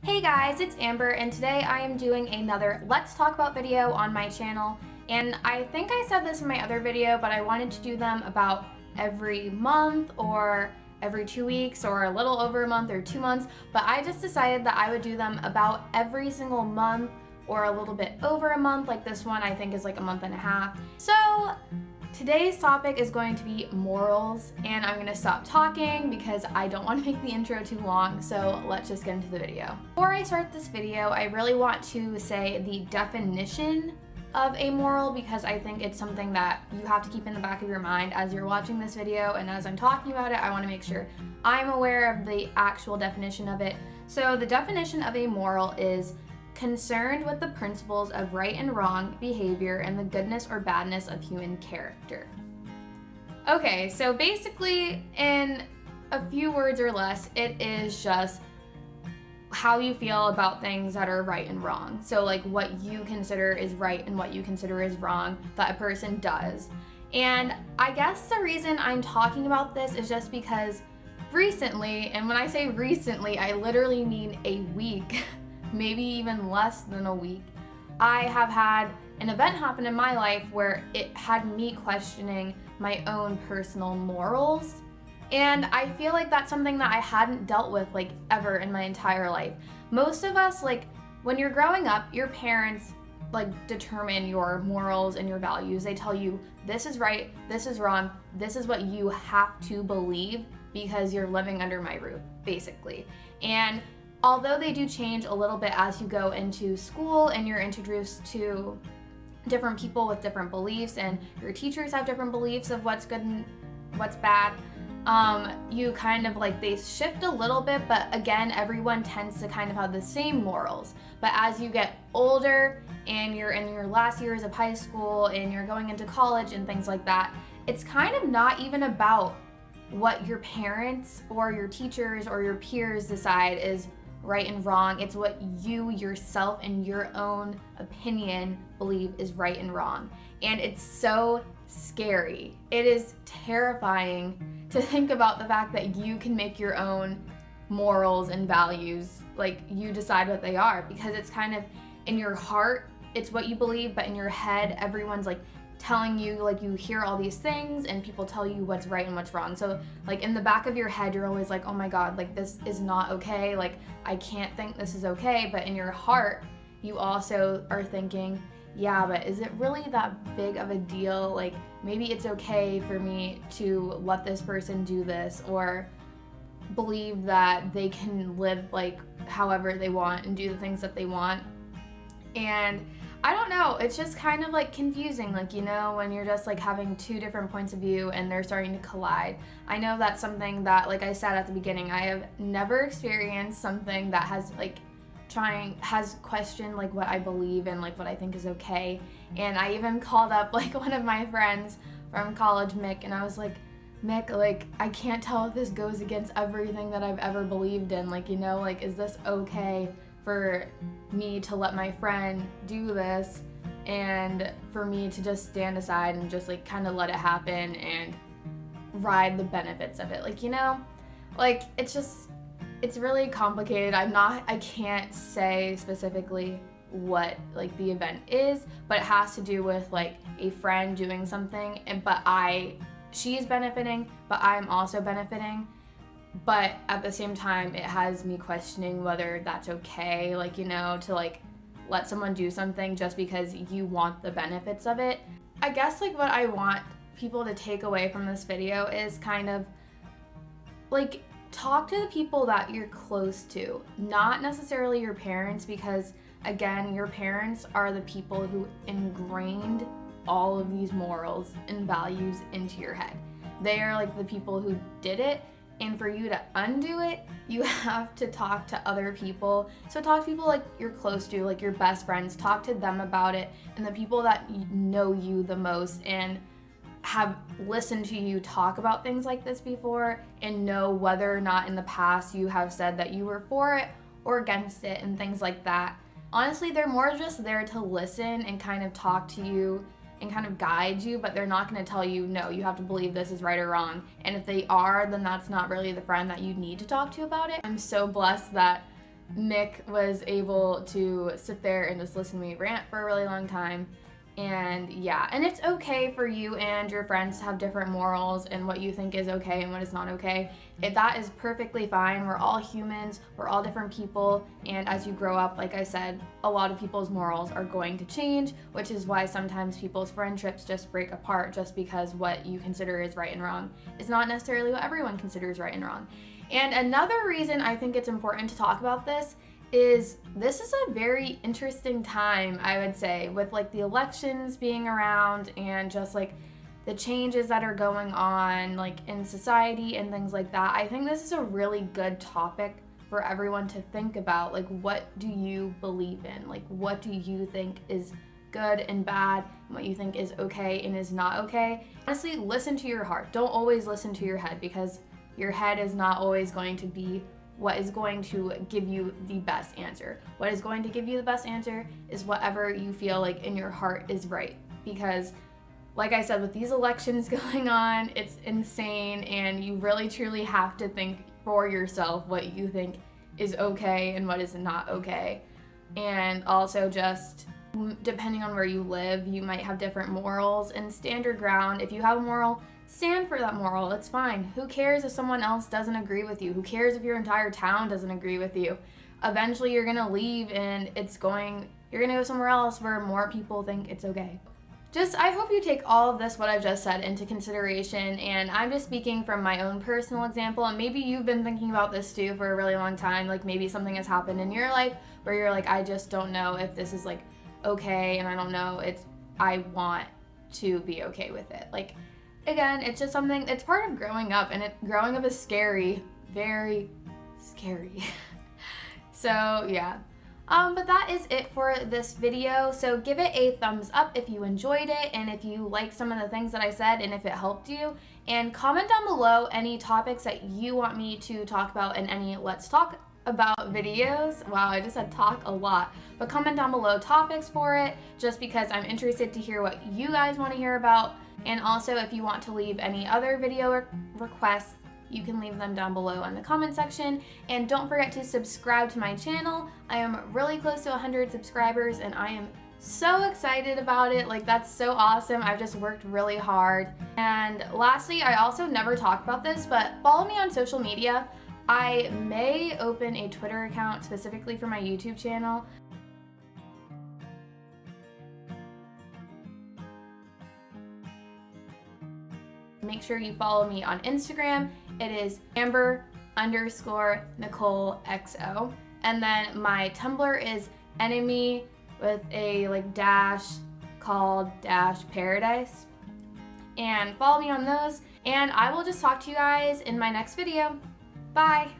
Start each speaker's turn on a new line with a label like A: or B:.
A: Hey guys, it's Amber, and today I am doing another Let's Talk About video on my channel. And I think I said this in my other video, but I wanted to do them about every month or every 2 weeks or a little over a month or 2 months, but I just decided that I would do them about every single month or a little bit over a month. Like this one I think is like a month and a half. So today's topic is going to be morals, and I'm gonna stop talking because I don't want to make the intro too long, so let's just get into the video. Before I start this video, I really want to say the definition of a moral, because I think it's something that you have to keep in the back of your mind as you're watching this video, and as I'm talking about it, I want to make sure I'm aware of the actual definition of it. So the definition of a moral is concerned with the principles of right and wrong behavior and the goodness or badness of human character. Okay, so basically, in a few words or less, it is just how you feel about things that are right and wrong. So like what you consider is right and what you consider is wrong that a person does. And I guess the reason I'm talking about this is just because recently, and when I say recently, I literally mean a week, maybe even less than a week, I have had an event happen in my life where it had me questioning my own personal morals. And I feel like that's something that I hadn't dealt with like ever in my entire life. Most of us, like when you're growing up, your parents like determine your morals and your values. They tell you this is right, this is wrong, this is what you have to believe because you're living under my roof, basically. And although they do change a little bit as you go into school and you're introduced to different people with different beliefs, and your teachers have different beliefs of what's good and what's bad, you kind of like, they shift a little bit, but again, everyone tends to kind of have the same morals. But as you get older and you're in your last years of high school and you're going into college and things like that, it's kind of not even about what your parents or your teachers or your peers decide is right and wrong. It's what you yourself and your own opinion believe is right and wrong. And it's so scary. It is terrifying to think about the fact that you can make your own morals and values, like you decide what they are, because it's kind of in your heart, it's what you believe, but in your head, everyone's like telling you, like you hear all these things and people tell you what's right and what's wrong. So like in the back of your head, you're always like, oh my God, like this is not okay. Like I can't think this is okay. But in your heart, you also are thinking, yeah, but is it really that big of a deal? Like maybe it's okay for me to let this person do this, or believe that they can live like however they want and do the things that they want. And I don't know, it's just kind of like confusing, like, you know, when you're just like having two different points of view and they're starting to collide. I know that's something that, like I said at the beginning, I have never experienced something that has like has questioned like what I believe and like what I think is okay. And I even called up like one of my friends from college, Mick, and I was like, Mick, like I can't tell if this goes against everything that I've ever believed in, like, you know, like is this okay for me to let my friend do this and for me to just stand aside and just like kind of let it happen and ride the benefits of it, like, you know, like it's really complicated. I can't say specifically what like the event is, but it has to do with like a friend doing something, and she's benefiting, but I'm also benefiting. But at the same time, it has me questioning whether that's okay, like, you know, to like let someone do something just because you want the benefits of it. I guess like what I want people to take away from this video is kind of like talk to the people that you're close to, not necessarily your parents, because again, your parents are the people who ingrained all of these morals and values into your head. They are like the people who did it. And for you to undo it, you have to talk to other people. So talk to people like you're close to, like your best friends, talk to them about it, and the people that know you the most and have listened to you talk about things like this before and know whether or not in the past you have said that you were for it or against it and things like that. Honestly, they're more just there to listen and kind of talk to you and kind of guide you, but they're not going to tell you, no, you have to believe this is right or wrong. And if they are, then that's not really the friend that you need to talk to about it. I'm so blessed that Mick was able to sit there and just listen to me rant for a really long time. And yeah, and it's okay for you and your friends to have different morals and what you think is okay and what is not okay. That is perfectly fine. We're all humans, we're all different people, and as you grow up, like I said, a lot of people's morals are going to change, which is why sometimes people's friendships just break apart just because what you consider is right and wrong is not necessarily what everyone considers right and wrong. And another reason I think it's important to talk about this is a very interesting time, I would say, with like the elections being around and just like the changes that are going on like in society and things like that. I think this is a really good topic for everyone to think about. Like, what do you believe in? Like, what do you think is good and bad, and what you think is okay and is not okay? Honestly, listen to your heart. Don't always listen to your head, because your head is not always going to be what is going to give you the best answer. What is going to give you the best answer is whatever you feel like in your heart is right. Because like I said, with these elections going on, it's insane, and you really truly have to think for yourself what you think is okay and what is not okay. And also, just depending on where you live, you might have different morals, and stand your ground. If you have a moral, stand for that moral. It's fine. Who cares if someone else doesn't agree with you? Who cares if your entire town doesn't agree with you? Eventually you're gonna leave, and you're gonna go somewhere else where more people think it's okay. I hope you take all of this, what I've just said, into consideration, and I'm just speaking from my own personal example, and maybe you've been thinking about this too for a really long time. Like, maybe something has happened in your life where you're like, I just don't know if this is like okay, and I don't know, I want to be okay with it. Like, again, it's just something, it's part of growing up, and growing up is scary, very scary. So yeah. But that is it for this video. So give it a thumbs up if you enjoyed it, and if you liked some of the things that I said, and if it helped you. And comment down below any topics that you want me to talk about in any Let's Talk About videos. Wow, I just said talk a lot. But comment down below topics for it, just because I'm interested to hear what you guys want to hear about. And also, if you want to leave any other video requests, you can leave them down below in the comment section. And don't forget to subscribe to my channel. I am really close to 100 subscribers, and I am so excited about it. Like, that's so awesome. I've just worked really hard. And lastly, I also never talk about this, but follow me on social media. I may open a Twitter account specifically for my YouTube channel. Make sure you follow me on Instagram. It is Amber_NicoleXO. And then my Tumblr is enemy with a like dash called -paradise. And follow me on those. And I will just talk to you guys in my next video. Bye.